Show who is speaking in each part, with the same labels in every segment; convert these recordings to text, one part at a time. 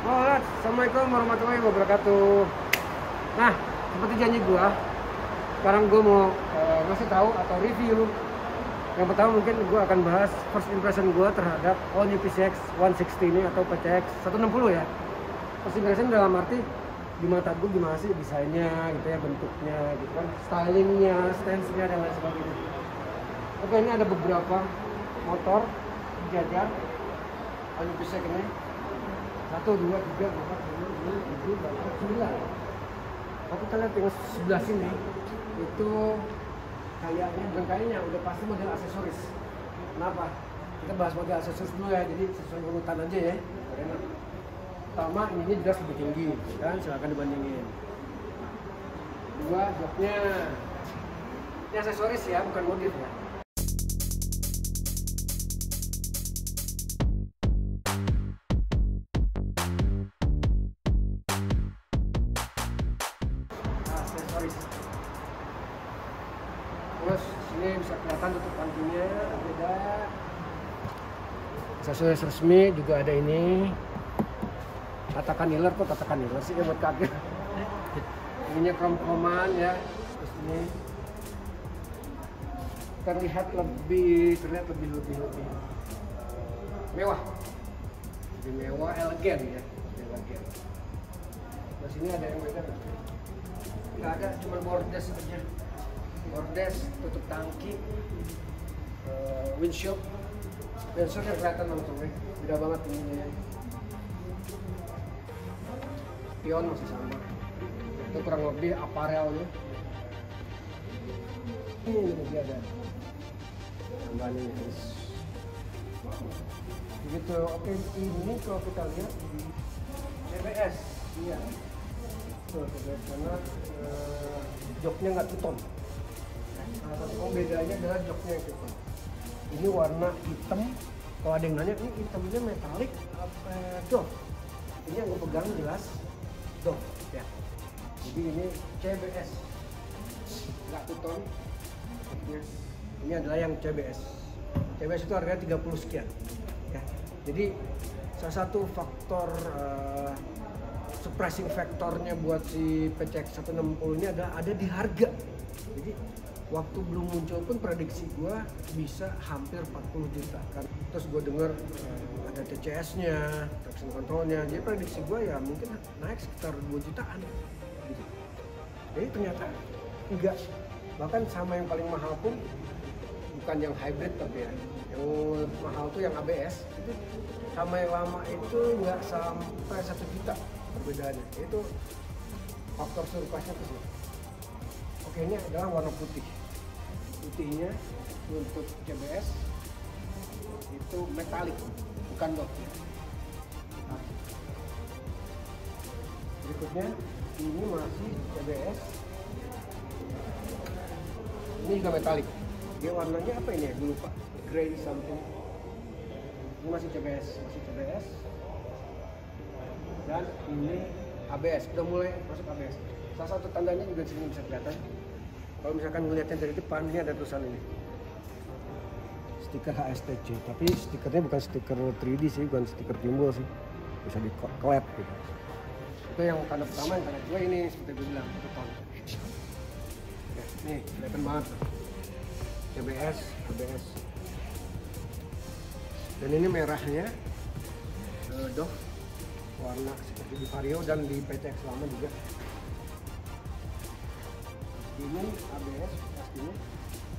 Speaker 1: Halo, assalamualaikum warahmatullahi wabarakatuh. Nah, seperti janji gua, sekarang gua mau ngasih tahu atau review. Yang pertama mungkin gua akan bahas first impression gua terhadap all new PCX 160 ini atau PCX 160 ya. First impression dalam arti di mata gua gimana sih desainnya gitu ya, bentuknya gitu kan, stylingnya, stance-nya dan lain sebagainya. Oke, ini ada beberapa motor jajar all new PCX ini. 1, 2, 3, 4, 5, 6, 7, 8, 9. Kalau kita lihat yang sebelah sini itu kayaknya, bukan kayaknya, udah pasti model aksesoris. Kenapa? Kita bahas model aksesoris dulu ya, jadi sesuai urutan aja ya. Pertama, ininya jelas lebih tinggi kan, silahkan dibandingin. Dua, joknya ini aksesoris ya, bukan modif ya. Terus sini bisa kelihatan tutup kantinya beda. Aksesoris resmi juga ada ini. Tatakan nilai kok tatakan nilai sih buat kaget. Ininya krom-kroman ya. Terus ini terlihat lebih mewah. Lebih mewah, elegan ya. Elegan. Terus ini ada yang beda. Nggak ada, cuma bordes aja. Bordes, tutup tangki, windshield yang kelihatan langsung ya, beda banget ininya. Pion masih sama, itu kurang lebih aparelnya. Ini lebih ada tambahan ini. Begitu. Oke, ini kalau kita lihat di CBS, iya, tuh karena joknya nggak tuton. Nah, satu bedanya adalah joknya yang gitu. Ini warna hitam. Kalau ada yang nanya, ini hitamnya metalik apa doff? Ini yang gue pegang jelas doff ya. Jadi ini CBS, nggak tuton. Ini adalah yang CBS. CBS itu harganya 30 sekian. Ya. Jadi salah satu faktor suppressing factornya buat si PCX 160 ini adalah ada di harga. Jadi waktu belum muncul pun prediksi gue bisa hampir 40 juta kan. Terus gue denger ada TCS-nya, traction control-nya. Jadi prediksi gue ya mungkin naik sekitar 2 jutaan gitu. Jadi ternyata enggak. Bahkan sama yang paling mahal pun bukan yang hybrid tapi ya. Yang mahal tuh yang ABS. Itu sama yang lama itu nggak sampai 1 juta perbedaannya. Itu faktor surprise-nya ke sini. Oke, ini adalah warna putih. Putihnya untuk CBS itu metalik, bukan doff. Berikutnya ini masih CBS. Ini juga metalik. Dia warnanya apa ini ya? Gue lupa. Grey something. Ini masih CBS, Dan ini ABS. Udah mulai masuk ABS. Salah satu tandanya juga di sini bisa kelihatan. Kalau misalkan ngelihatnya dari depan, ini ada tulisan ini. Stiker HSTC, tapi stikernya bukan stiker 3D sih, bukan stiker timbul sih. Bisa di-collab gitu. Itu yang tanda pertama, yang tanda kedua ini seperti gue bilang, depan. Ya, nih, kelihatan banget. CBS, ABS. Dan ini merahnya, doff, warna seperti di Vario dan di PCX lama juga. Ini ABS pastinya.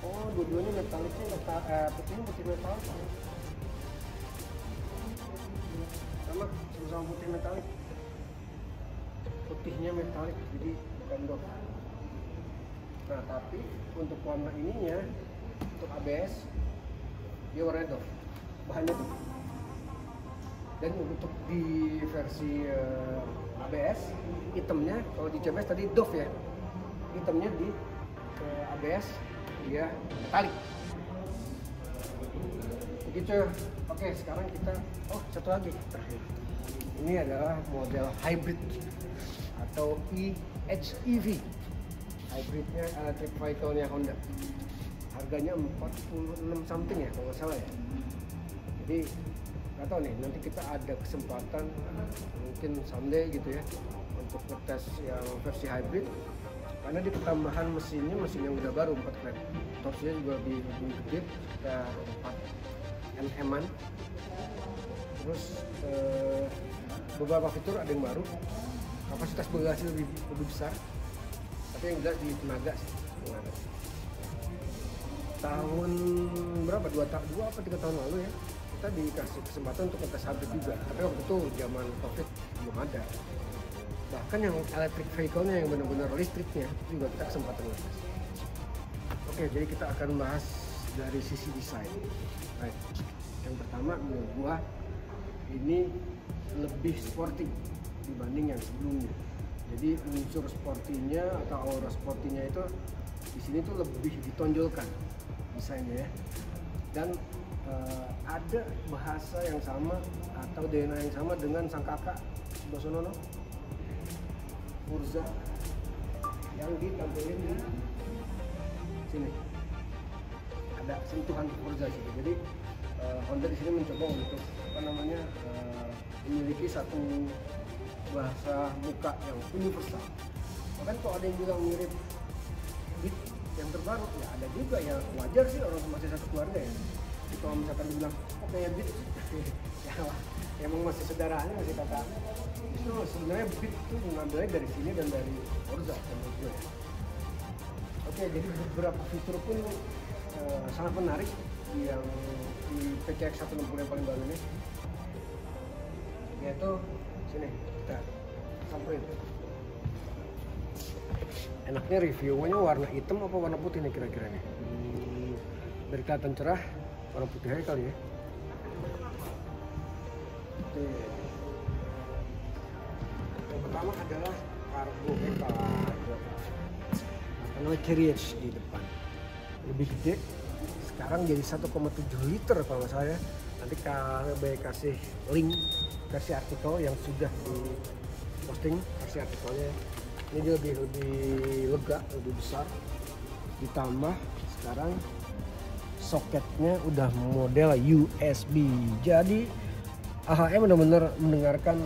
Speaker 1: Oh, dua-duanya metaliknya putihnya putih metal. Sama putih metalik. Putihnya metalik, jadi bukan doff. Nah, tapi untuk warna ininya, untuk ABS dia warna doff. Bahannya tuh. Dan untuk di versi ABS hitamnya, kalau di CBS tadi doff ya. Hitamnya di ABS dia metalik begitu. Oke, sekarang kita satu lagi terakhir. Ini adalah model hybrid atau EHEV. Hybridnya electric vehicle-nya Honda. Harganya 46 something ya kalau nggak salah ya. Jadi nggak tahu nih, nanti kita ada kesempatan mungkin someday gitu ya untuk ngetes yang versi hybrid, karena di ketambahan mesin yang udah baru 4 klep, torsinya juga lebih gede, sekitar 4 Nm-an. Terus beberapa fitur ada yang baru, kapasitas bagasi lebih besar, tapi yang jelas di tenaga sih. Tahun berapa, 2 apa 3 tahun lalu ya, kita dikasih kesempatan untuk ngetes hybrid juga, tapi waktu itu zaman covid belum ada. Bahkan yang electric vehicle-nya yang benar-benar listriknya juga kita kesempatan ngetes. Oke, jadi kita akan bahas dari sisi desain. Baik, yang pertama menurut gua ini lebih sporty dibanding yang sebelumnya. Jadi unsur sportinya atau aura sportinya itu di sini tuh lebih ditonjolkan desainnya ya. Dan ada bahasa yang sama atau DNA yang sama dengan sang kakak Bosonono, Forza, yang ditampilin di sini. Ada sentuhan Forza sih. Jadi Honda di sini mencoba untuk memiliki satu bahasa muka yang universal. Bahkan kalau ada yang bilang mirip Beat yang terbaru, ya ada juga ya, wajar sih, orang masih satu keluarga ya. Jadi kalau misalkan dibilang kok kayak Beat ya emang masih saudaranya, masih kakak. Itu sebenarnya Beat itu mengambilnya dari sini dan dari Forza menurut gue ya. Oke, jadi beberapa fitur pun sangat menarik yang di PCX 160 yang paling baru ini, yaitu sini kita samperin. Enaknya reviewnya warna hitam apa warna putih nih kira-kira nih? Biar kelihatan cerah, warna putih aja kali ya. Oke. Yang pertama adalah cargo namanya carriage di depan, lebih gede. Sekarang jadi 1,7 liter kalau nggak salah ya. Nanti KB kasih link versi artikel yang sudah di posting versi artikelnya. Ini dia lebih lega, lebih besar. Ditambah sekarang soketnya udah model USB. Jadi AHM benar-benar mendengarkan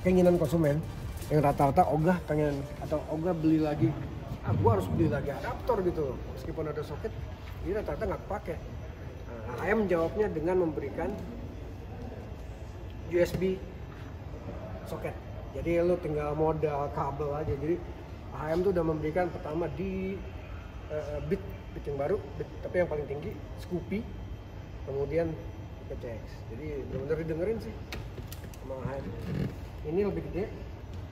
Speaker 1: keinginan konsumen yang rata-rata ogah pengen atau ogah beli lagi. Gua harus beli lagi adaptor gitu. Meskipun ada soket, ini rata-rata nggak pakai. AHM menjawabnya dengan memberikan USB soket. Jadi lu tinggal modal kabel aja. Jadi AHM tuh udah memberikan pertama di Beat yang baru, Beat, tapi yang paling tinggi Scoopy, kemudian PCX. Jadi benar-benar didengerin sih sama AHM. Ini lebih gede,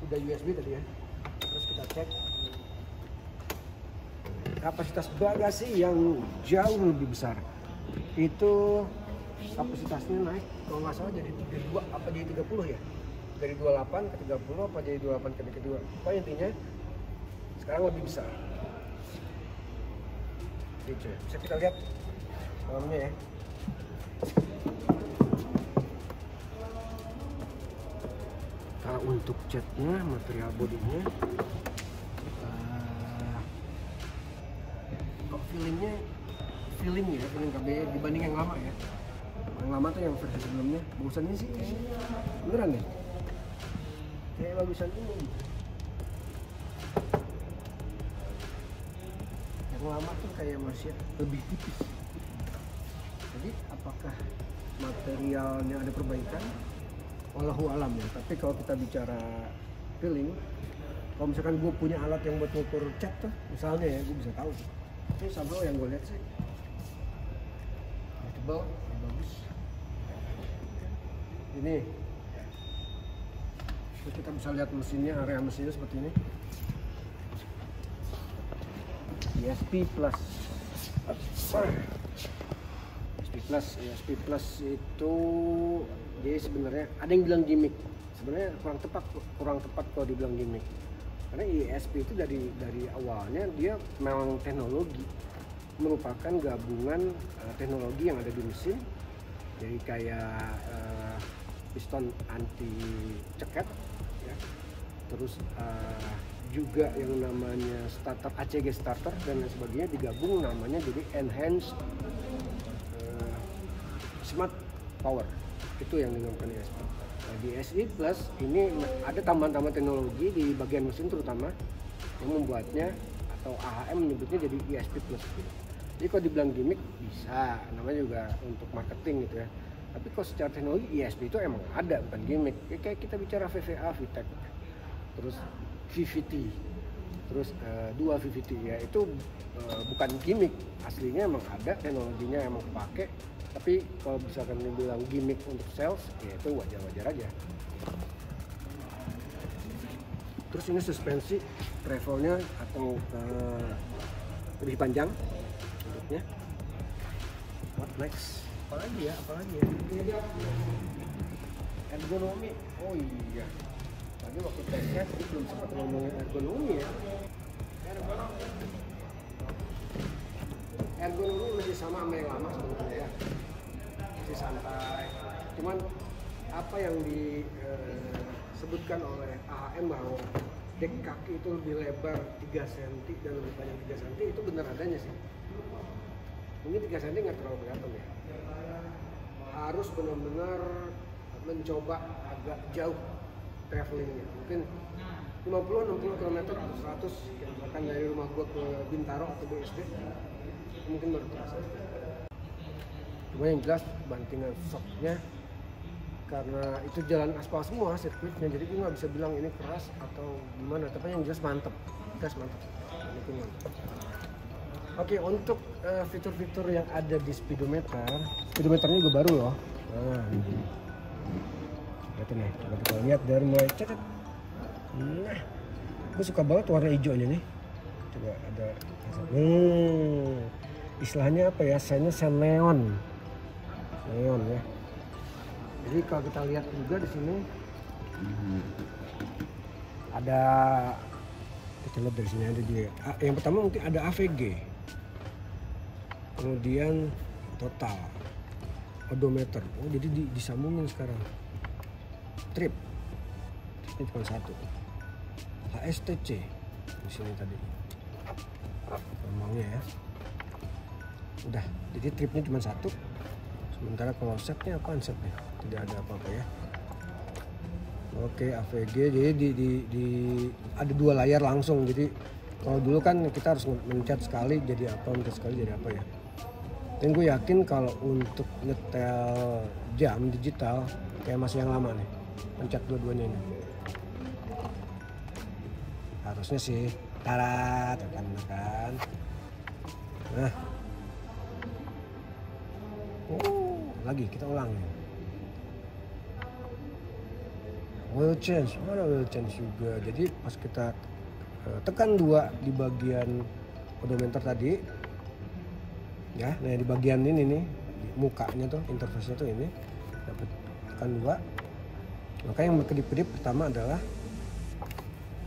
Speaker 1: udah USB tadi ya. Terus kita cek kapasitas bagasi yang jauh lebih besar. Itu kapasitasnya naik kalau nggak salah jadi 32 apa jadi 30 ya, dari 28 ke 30 apa jadi 28 ke 32. Pokoknya intinya sekarang lebih besar. Gitu. Bisa kita lihat dalamnya ya. Kalau untuk catnya, material bodinya, kok feeling KB dibanding yang lama ya. Yang lama tuh yang versi sebelumnya, bagusan ini sih beneran deh. Kayak bagusan ini. Yang lama tuh kayak masih lebih tipis. Jadi apakah materialnya ada perbaikan? Wallahu alam ya. Tapi kalau kita bicara feeling, kalau misalkan gue punya alat yang buat ngukur cat tuh, misalnya ya, gue bisa tahu. Ini sampai yang gue lihat sih tebal, bagus. Ini kita bisa lihat mesinnya, area mesinnya seperti ini. ESP Plus. ESP Plus itu jadi sebenarnya ada yang bilang gimmick. Sebenarnya kurang tepat kalau dibilang gimmick. Karena ESP itu dari awalnya dia memang teknologi, merupakan gabungan teknologi yang ada di mesin. Jadi kayak piston anti ceket ya. Terus juga yang namanya starter ACG starter dan lain sebagainya digabung namanya jadi enhanced smart power. Itu yang dinamakan ESP. Nah, di SI Plus ini ada tambahan-tambahan teknologi di bagian mesin terutama yang membuatnya, atau AHM menyebutnya jadi ESP Plus. Jadi kalau dibilang gimmick bisa, namanya juga untuk marketing gitu ya. Tapi kalau secara teknologi ESP itu emang ada, bukan gimmick. Kayak kita bicara VVA, VTEC, terus VVT, terus 2 VVT ya, itu bukan gimmick, aslinya emang ada, teknologinya emang pakai. Tapi kalau misalkan dibilang gimmick untuk sales, ya itu wajar-wajar aja. Terus ini suspensi travelnya atau lebih panjang bentuknya. What next? Apalagi ya? Ergonomi. Oh iya. Tadi waktu tesnya belum sempat ngomongin ergonomi ya. Ergonomi masih sama yang lama sebetulnya ya. Masih santai. Cuman apa yang disebutkan oleh AHM bahwa dek kaki itu lebih lebar 3 cm dan lebih panjang 3 cm itu benar adanya sih. Mungkin 3 cm nggak terlalu kelihatan ya. Harus benar-benar mencoba agak jauh travelingnya. Mungkin 50-60 km atau 100, misalkan dari rumah gua ke Bintaro atau BSD, mungkin baru terasa. Cuma yang jelas bantingan shocknya, karena itu jalan aspal semua sirkuitnya, jadi gue nggak bisa bilang ini keras atau gimana, tapi yang jelas mantep, gas mantep. Oke, untuk fitur-fitur yang ada di speedometernya juga baru loh. Nah, lihat nih, coba kita lihat dari mulai cetet. Nah, gue suka banget warna hijaunya nih. Coba ada, istilahnya apa ya? Saya neon ya. Jadi kalau kita lihat juga di sini ada, kita lihat dari sini ada dia. Yang pertama mungkin ada AVG, kemudian total, odometer. Oh jadi disambungin sekarang. Trip ini cuma satu. HSTC di sini tadi ngomongnya ya. Udah, jadi tripnya cuma satu. Sementara kalau setnya apaan setnya? Tidak ada apa-apa ya. Oke, AVG, jadi ada 2 layar langsung. Jadi kalau dulu kan kita harus mencet sekali jadi apa, mencet sekali jadi apa ya. Dan gue yakin kalau untuk nyetel jam digital kayak masih yang lama nih, pencet dua-duanya ini. Harusnya sih tarat kan. Nah, lagi kita ulang nih. Oil change, mana oil change juga. Jadi pas kita tekan 2 di bagian odometer tadi, ya, nah di bagian ini nih, di mukanya tuh, interface-nya tuh ini, dapat tekan 2. Maka yang berkedip-kedip pertama adalah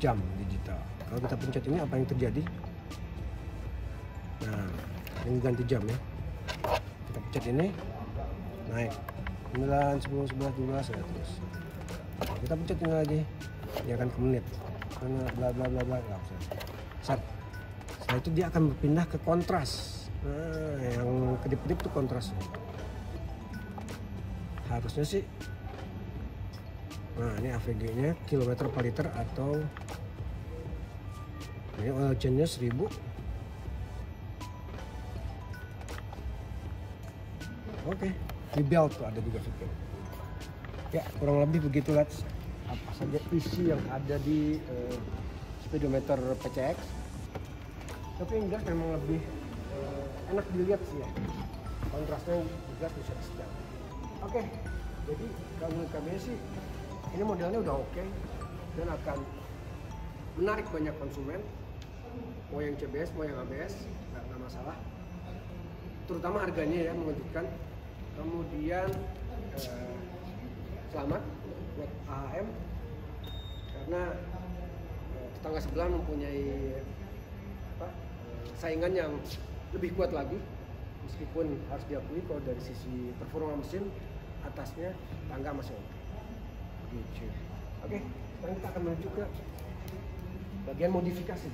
Speaker 1: jam digital. Kalau kita pencet ini apa yang terjadi? Nah, ini ganti jam ya. Kita pencet ini, naik 9, 10, 11, 12 ya terus. Nah, kita pencet ini lagi, dia akan ke menit. Karena bla bla bla bla nggak usah. Setelah itu dia akan berpindah ke kontras. Nah, yang kedip-kedip tuh kontrasnya. Harusnya sih. Nah, ini AVG-nya kilometer per liter atau ini oil change-nya 1000. Oke, rebuild tuh ada juga fitur. Ya, kurang lebih begitulah apa saja isi yang ada di speedometer PCX. Tapi yang jelas memang lebih enak dilihat sih ya. Kontrasnya juga bisa sedang. Oke, jadi kalau menurut kami sih ini modelnya udah oke dan akan menarik banyak konsumen. Mau yang CBS, mau yang ABS, nggak masalah. Terutama harganya ya mengejutkan. Kemudian selamat buat AHM karena tetangga sebelah mempunyai saingan yang lebih kuat lagi, meskipun harus diakui kalau dari sisi performa mesin atasnya tangga masih oke. Gitu. Oke, sekarang kita akan menuju ke bagian modifikasi.